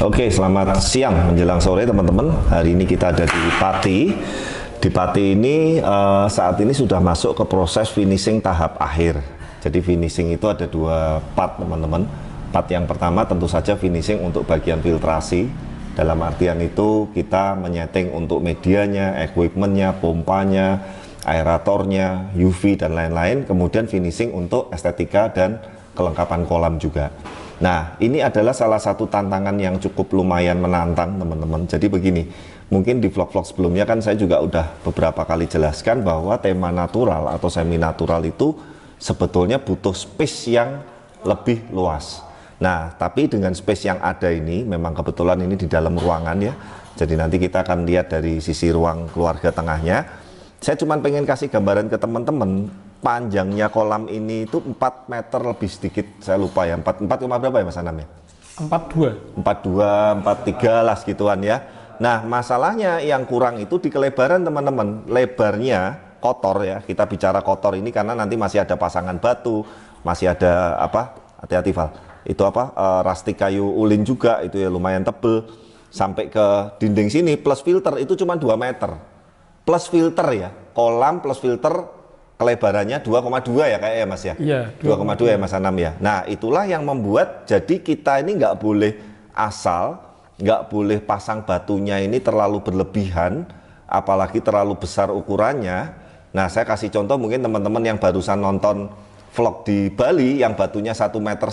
Oke, selamat siang menjelang sore teman-teman. Hari ini kita ada di Pati. Di Pati ini saat ini sudah masuk ke proses finishing tahap akhir. Jadi finishing itu ada dua part teman-teman. Part yang pertama tentu saja finishing untuk bagian filtrasi. Dalam artian itu kita menyeting untuk medianya, equipmentnya, pompanya, aeratornya, UV dan lain-lain. Kemudian finishing untuk estetika dan kelengkapan kolam juga. Nah, ini adalah salah satu tantangan yang cukup lumayan menantang teman-teman. Jadi begini, mungkin di vlog-vlog sebelumnya kan saya juga udah beberapa kali jelaskan bahwa tema natural atau semi natural itu sebetulnya butuh space yang lebih luas. Nah, tapi dengan space yang ada ini, memang kebetulan ini di dalam ruangan ya. Jadi nanti kita akan lihat dari sisi ruang keluarga tengahnya. Saya cuma pengen kasih gambaran ke teman-teman, panjangnya kolam ini itu 4 meter lebih sedikit, saya lupa ya, 4 berapa ya Mas Anam ya? 42, 43 lah segituan ya. Nah, masalahnya yang kurang itu di kelebaran teman-teman. Lebarnya kotor ya, kita bicara kotor ini karena nanti masih ada pasangan batu, masih ada apa, hati-hati Val, itu apa, rastik kayu ulin juga, itu ya lumayan tebel, sampai ke dinding sini plus filter itu cuma 2 meter. Plus filter ya, kolam plus filter kelebarannya 2,2 ya kayak ya Mas ya? Iya, 2,2 ya Mas Anam ya. Nah, itulah yang membuat jadi kita ini nggak boleh asal, nggak boleh pasang batunya ini terlalu berlebihan, apalagi terlalu besar ukurannya. Nah, saya kasih contoh mungkin teman-teman yang barusan nonton vlog di Bali yang batunya 1,5 meter,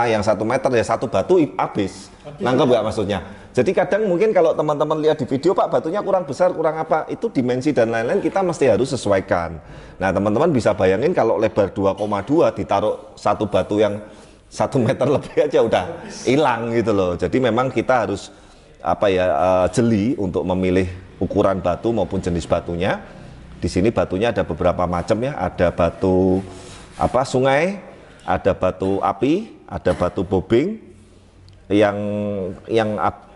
yang 1 meter ya satu batu habis. Nangkep nggak maksudnya? Jadi kadang mungkin kalau teman-teman lihat di video, Pak batunya kurang besar, kurang apa, itu dimensi dan lain-lain kita mesti harus sesuaikan. Nah teman-teman bisa bayangin kalau lebar 2,2 ditaruh satu batu yang 1 meter lebih aja udah hilang gitu loh. Jadi memang kita harus apa ya, jeli untuk memilih ukuran batu maupun jenis batunya. Di sini batunya ada beberapa macam ya, ada batu apa sungai, ada batu api, ada batu bobing, yang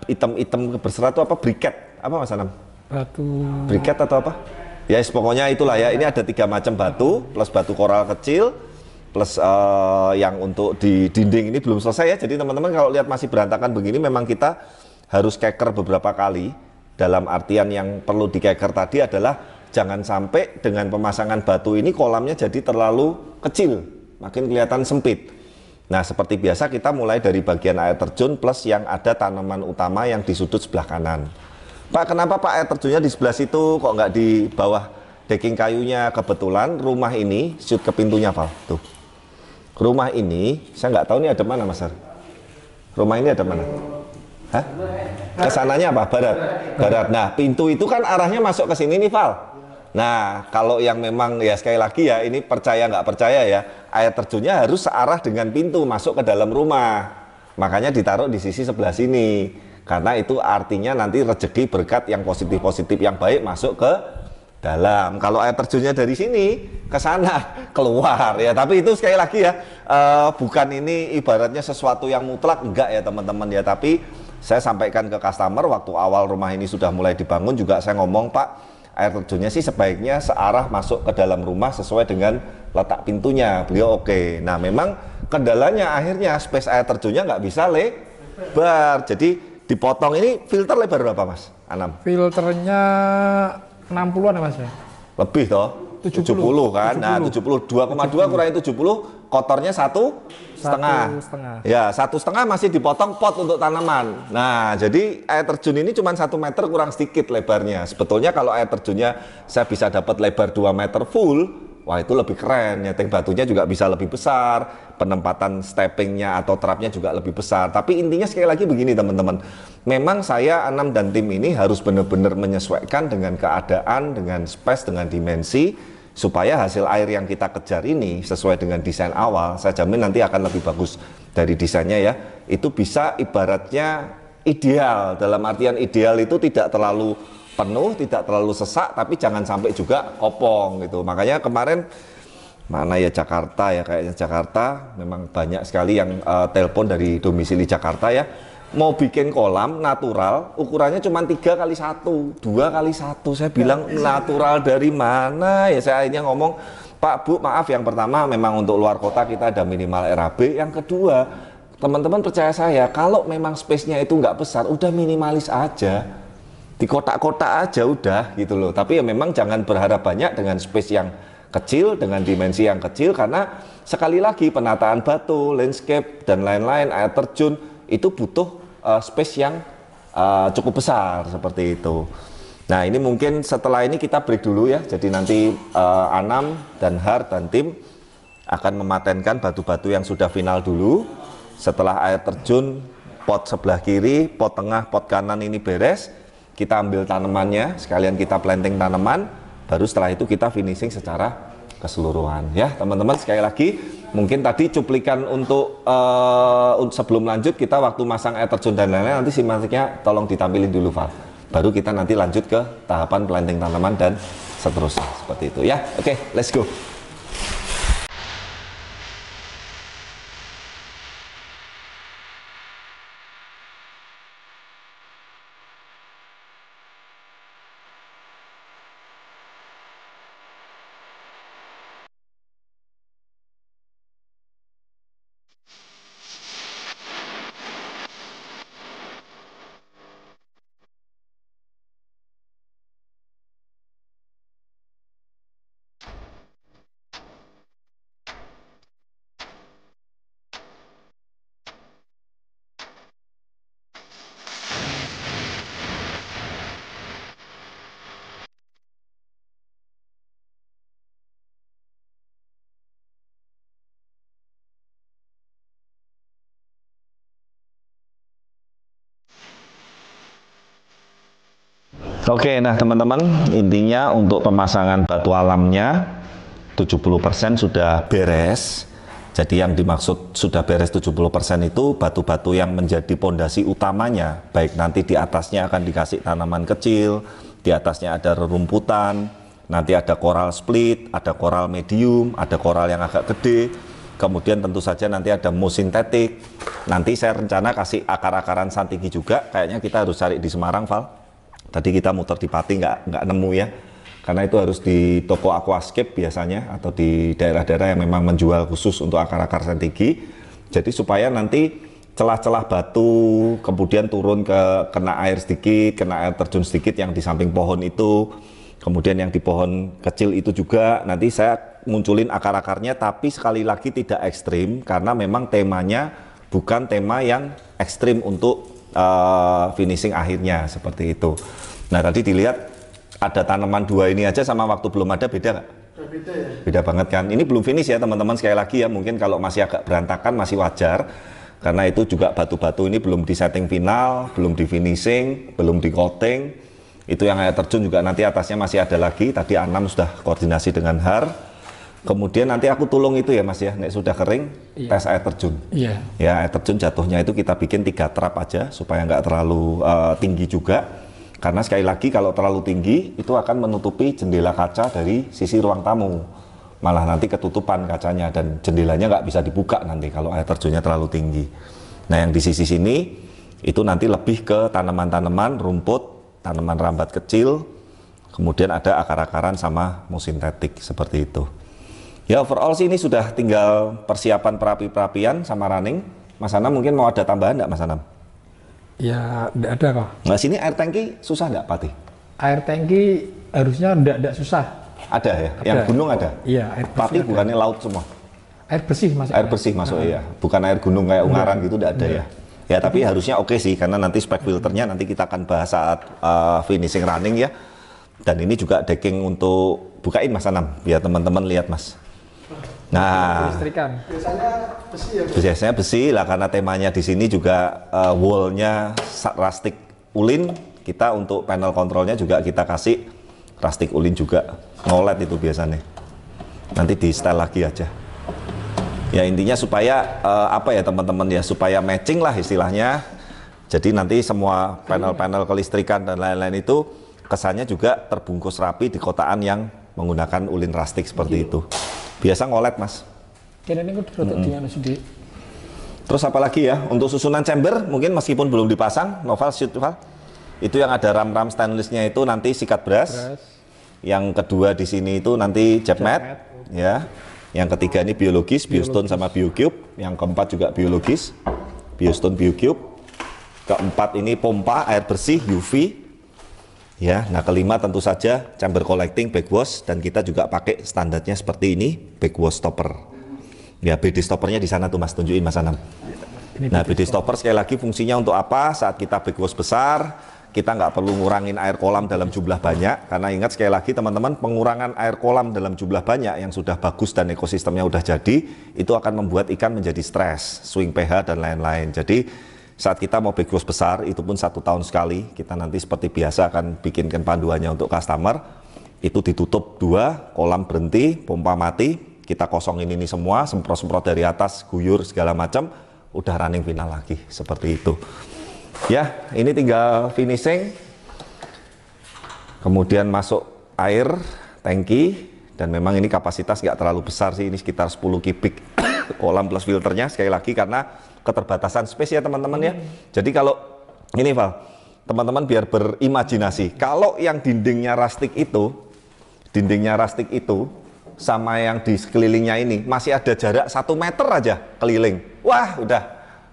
hitam-hitam berserat itu apa, briket apa Mas Anam? batu Briket atau apa? Ya pokoknya itulah ya. Ini ada 3 macam batu plus batu koral kecil plus yang untuk di dinding ini belum selesai ya. Jadi teman-teman kalau lihat masih berantakan begini memang kita harus keker beberapa kali. Dalam artian yang perlu dikeker tadi adalah jangan sampai dengan pemasangan batu ini kolamnya jadi terlalu kecil, makin kelihatan sempit. Nah seperti biasa kita mulai dari bagian air terjun plus yang ada tanaman utama yang di sudut sebelah kanan. Pak kenapa Pak air terjunnya di sebelah situ kok nggak di bawah decking kayunya? Kebetulan rumah ini shoot ke pintunya Val, tuh. Rumah ini saya nggak tahu ini ada mana Mas Har? Rumah ini ada mana? Hah? Kesananya apa? Barat. Barat. Nah pintu itu kan arahnya masuk ke sini nih Val. Nah kalau yang memang ya sekali lagi ya ini percaya nggak percaya ya, air terjunnya harus searah dengan pintu masuk ke dalam rumah, makanya ditaruh di sisi sebelah sini karena itu artinya nanti rezeki berkat yang positif-positif yang baik masuk ke dalam. Kalau air terjunnya dari sini ke sana keluar ya, tapi itu sekali lagi ya bukan ini ibaratnya sesuatu yang mutlak, enggak ya teman-teman ya. Tapi saya sampaikan ke customer waktu awal rumah ini sudah mulai dibangun juga saya ngomong, Pak air terjunnya sih sebaiknya searah masuk ke dalam rumah sesuai dengan letak pintunya. Beliau oke. Nah memang kendalanya akhirnya space air terjunnya nggak bisa lebar. Jadi dipotong. Ini filter lebar berapa Mas Anam? filternya 60-an ya Mas ya? Lebih toh? 70 kan? 70. Nah 70, 2,2 kurangi 70, kotornya 1,5. Ya 1,5 masih dipotong pot untuk tanaman. Nah jadi air terjun ini cuma 1 meter kurang sedikit lebarnya. Sebetulnya kalau air terjunnya saya bisa dapat lebar 2 meter full, wah itu lebih keren. Nyeting batunya juga bisa lebih besar, penempatan steppingnya atau trapnya juga lebih besar. Tapi intinya sekali lagi begini teman-teman, memang saya Anam dan tim ini harus benar-benar menyesuaikan dengan keadaan, dengan space, dengan dimensi, supaya hasil air yang kita kejar ini sesuai dengan desain awal. Saya jamin nanti akan lebih bagus dari desainnya ya. Itu bisa ibaratnya ideal, dalam artian ideal itu tidak terlalu penuh, tidak terlalu sesak, tapi jangan sampai juga kopong gitu. Makanya kemarin mana ya Jakarta ya, kayaknya Jakarta memang banyak sekali yang telepon dari domisili Jakarta ya. mau bikin kolam natural ukurannya cuma 3x1, 2x1. Saya bilang natural dari mana ya? Saya akhirnya ngomong, Pak Bu maaf, yang pertama memang untuk luar kota kita ada minimal RAB, yang kedua teman-teman percaya saya, kalau memang space-nya itu nggak besar, udah minimalis aja, di kotak-kotak aja udah gitu loh. Tapi ya memang jangan berharap banyak dengan space yang kecil, dengan dimensi yang kecil, karena sekali lagi penataan batu, landscape dan lain-lain, air terjun itu butuh space yang cukup besar seperti itu. Nah ini mungkin setelah ini kita break dulu ya. Jadi nanti Anam dan Har dan tim akan mematenkan batu-batu yang sudah final dulu. Setelah air terjun, pot sebelah kiri, pot tengah, pot kanan ini beres, kita ambil tanamannya, sekalian kita planting tanaman. Baru setelah itu kita finishing secara keseluruhan ya teman-teman. Sekali lagi mungkin tadi cuplikan untuk sebelum lanjut kita waktu masang air terjun dan lain-lain, nanti simatiknya tolong ditampilin dulu Val, baru kita nanti lanjut ke tahapan planting tanaman dan seterusnya seperti itu ya. Oke, let's go. Oke, nah teman-teman, intinya untuk pemasangan batu alamnya 70% sudah beres. Jadi yang dimaksud sudah beres 70% itu batu-batu yang menjadi pondasi utamanya, baik nanti di atasnya akan dikasih tanaman kecil, di atasnya ada rerumputan, nanti ada coral split, ada coral medium, ada coral yang agak gede, kemudian tentu saja nanti ada moss sintetik. Nanti saya rencana kasih akar-akaran santigi juga, kayaknya kita harus cari di Semarang, Val. Tadi kita muter di Pati nggak nemu ya, karena itu harus di toko aquascape biasanya, atau di daerah-daerah yang memang menjual khusus untuk akar-akar santigi. Jadi supaya nanti celah-celah batu kemudian turun kena air sedikit, kena air terjun sedikit yang di samping pohon itu, kemudian yang di pohon kecil itu juga nanti saya munculin akar-akarnya, tapi sekali lagi tidak ekstrim karena memang temanya bukan tema yang ekstrim untuk finishing akhirnya seperti itu. Nah tadi dilihat ada tanaman dua ini aja sama waktu belum ada beda nggak? Beda ya? Beda banget kan? Ini belum finish ya teman-teman, sekali lagi ya, mungkin kalau masih agak berantakan masih wajar, karena itu juga batu-batu ini belum di setting final, belum di finishing, belum di coating. Itu yang air terjun juga nanti atasnya masih ada lagi, tadi Anam sudah koordinasi dengan Har. Kemudian nanti aku tulung itu ya Mas ya, nek sudah kering, tes air terjun. Iya. Ya air terjun jatuhnya itu kita bikin 3 trap aja supaya nggak terlalu tinggi juga. Karena sekali lagi kalau terlalu tinggi itu akan menutupi jendela kaca dari sisi ruang tamu. Malah nanti ketutupan kacanya dan jendelanya nggak bisa dibuka nanti kalau air terjunnya terlalu tinggi. Nah yang di sisi sini itu nanti lebih ke tanaman-tanaman, rumput, tanaman rambat kecil, kemudian ada akar-akaran sama moss sintetik seperti itu. Ya overall sih ini sudah tinggal persiapan perapian sama running. Mas Anam mungkin mau ada tambahan nggak Mas Anam? Ya enggak ada kok. Nah sini air tangki susah nggak Pati? Air tangki harusnya enggak susah. Ada ya? Ada. Yang gunung ada? Iya, air bersih. Pati ada. bukannya laut semua? Air bersih masuk. Air bersih masuk ya? Bukan air gunung kayak Ungaran gitu enggak ada ya? Ya tapi harusnya oke sih, karena nanti spek filternya nanti kita akan bahas saat finishing running ya. Dan ini juga decking untuk bukain Mas Anam, biar teman-teman lihat Mas. Nah, Listrikan. Biasanya besi ya. biasanya besi lah, karena temanya di sini juga wallnya rustic ulin. Kita untuk panel kontrolnya juga kita kasih rustic ulin juga, no-LED itu biasanya. Nanti di style lagi aja. Ya intinya supaya apa ya teman-teman ya, supaya matching lah istilahnya. Jadi nanti semua panel-panel kelistrikan dan lain-lain itu kesannya juga terbungkus rapi di kotaan yang menggunakan ulin rustic seperti itu. Biasa ngolet Mas. Kira ini udah di anu sedih. Terus apa lagi ya? Untuk susunan chamber mungkin meskipun belum dipasang, Noval shoot Val. Itu yang ada ram-ram stainlessnya itu nanti sikat brass. Yang kedua di sini itu nanti jet mat, ya. Yang ketiga ini biologis, biostone sama biocube. Yang keempat juga biologis, biostone, biocube. Keempat ini pompa air bersih UV. Ya, nah kelima tentu saja chamber collecting backwash, dan kita juga pakai standarnya seperti ini, backwash stopper. Ya, BD stoppernya di sana tuh Mas, tunjukin Mas Anam. Nah, BD stopper sekali lagi fungsinya untuk apa? Saat kita backwash besar, kita nggak perlu ngurangin air kolam dalam jumlah banyak, karena ingat sekali lagi teman-teman, pengurangan air kolam dalam jumlah banyak yang sudah bagus dan ekosistemnya udah jadi, itu akan membuat ikan menjadi stres, swing pH dan lain-lain. Jadi saat kita mau backwash besar, itu pun 1 tahun sekali, kita nanti seperti biasa akan bikinkan panduannya untuk customer, itu ditutup 2, kolam berhenti, pompa mati, kita kosongin ini semua, semprot-semprot dari atas, guyur segala macam, udah running final lagi, seperti itu. Ya, ini tinggal finishing, kemudian masuk air, tangki, dan memang ini kapasitas nggak terlalu besar sih, ini sekitar 10 kubik kolam plus filternya, sekali lagi karena keterbatasan space ya teman-teman ya. Jadi kalau ini Val, teman-teman biar berimajinasi, kalau yang dindingnya rustic itu sama yang di sekelilingnya ini masih ada jarak 1 meter aja keliling, wah udah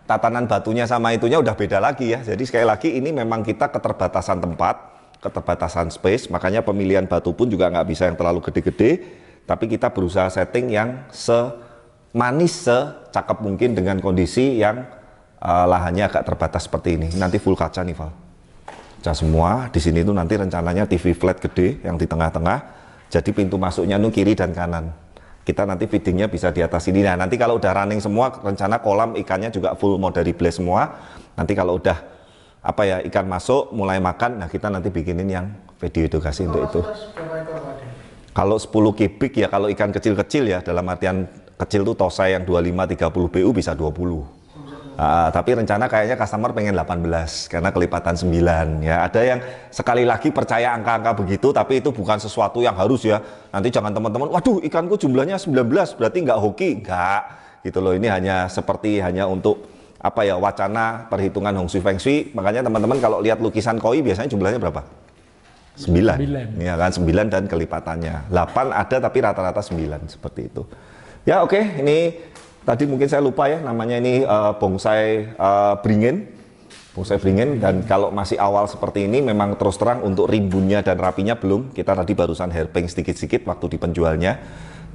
tatanan batunya sama itunya udah beda lagi ya. Jadi sekali lagi ini memang kita keterbatasan tempat, keterbatasan space, makanya pemilihan batu pun juga nggak bisa yang terlalu gede-gede, tapi kita berusaha setting yang manis, secakep mungkin dengan kondisi yang lahannya agak terbatas seperti ini. Nanti full kaca nih Val, kaca semua. Di sini tuh nanti rencananya TV flat gede yang di tengah-tengah, jadi pintu masuknya tuh kiri dan kanan. Kita nanti feedingnya bisa di atas ini. Nah nanti kalau udah running semua, rencana kolam ikannya juga full mau dari blaze semua. Nanti kalau udah apa ya, ikan masuk mulai makan, nah kita nanti bikinin yang video edukasi untuk itu. Kalau 10 kubik ya, kalau ikan kecil-kecil ya, dalam artian kecil tuh tosai yang 25-30 BU bisa 20. Tapi rencana kayaknya customer pengen 18 karena kelipatan 9 ya. Ada yang sekali lagi percaya angka-angka begitu, tapi itu bukan sesuatu yang harus ya. Nanti jangan teman-teman, waduh ikanku jumlahnya 19 berarti nggak hoki, nggak gitu loh. Ini hanya seperti hanya untuk apa ya, wacana perhitungan Hong Shui Feng Shui. Makanya teman-teman kalau lihat lukisan koi biasanya jumlahnya berapa? 9 ya kan, 9 dan kelipatannya 8 ada tapi rata-rata 9 seperti itu. Ya oke, ini tadi mungkin saya lupa ya namanya, ini bonsai beringin, dan kalau masih awal seperti ini memang terus terang untuk rimbunnya dan rapinya belum. Kita tadi barusan hairping sedikit-sedikit waktu di penjualnya,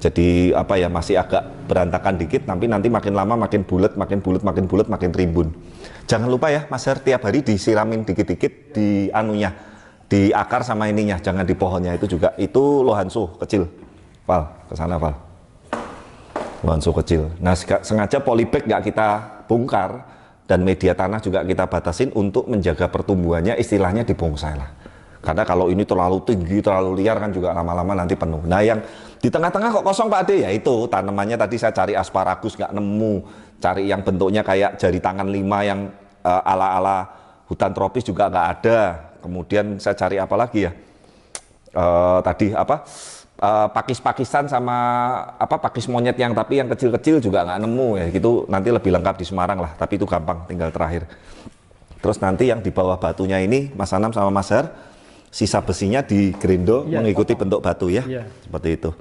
jadi apa ya, masih agak berantakan dikit, tapi nanti makin lama makin bulat, makin rimbun. Jangan lupa ya Mas Her, tiap hari disiramin dikit-dikit di anunya, di akar sama ininya, jangan di pohonnya itu juga. Itu lohansu kecil Val, kesana Val, lohansu kecil. Nah sengaja polybag nggak kita bongkar, dan media tanah juga kita batasin untuk menjaga pertumbuhannya, istilahnya di bonsai lah. Karena kalau ini terlalu tinggi, terlalu liar kan juga lama-lama nanti penuh. Nah yang di tengah-tengah kok kosong Pak Ade, ya itu tanamannya tadi saya cari asparagus nggak nemu, cari yang bentuknya kayak jari tangan 5 yang ala-ala hutan tropis juga nggak ada. Kemudian saya cari apa lagi ya, tadi apa, pakis-pakisan sama apa, pakis monyet yang tapi yang kecil-kecil juga nggak nemu ya gitu. Nanti lebih lengkap di Semarang lah, tapi itu gampang, tinggal terakhir. Terus nanti yang di bawah batunya ini Mas Anam sama Mas Her, sisa besinya di grindo ya, mengikuti bentuk batu ya, seperti itu.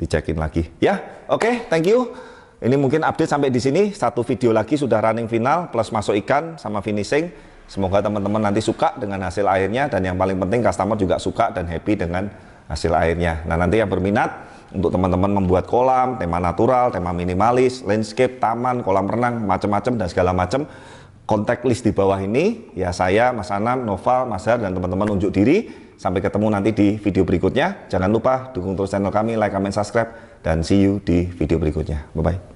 Dicekin lagi ya. Oke, thank you. Ini mungkin update sampai di sini. Satu video lagi sudah running final plus masuk ikan sama finishing. Semoga teman-teman nanti suka dengan hasil akhirnya, dan yang paling penting customer juga suka dan happy dengan hasil akhirnya. Nah nanti yang berminat untuk teman-teman membuat kolam, tema natural, tema minimalis, landscape, taman, kolam renang, macam-macam dan segala macam, kontak list di bawah ini. Ya saya, Mas Anam, Noval, Mas Har, dan teman-teman unjuk diri. Sampai ketemu nanti di video berikutnya. Jangan lupa dukung terus channel kami, like, comment, subscribe, dan see you di video berikutnya. Bye-bye.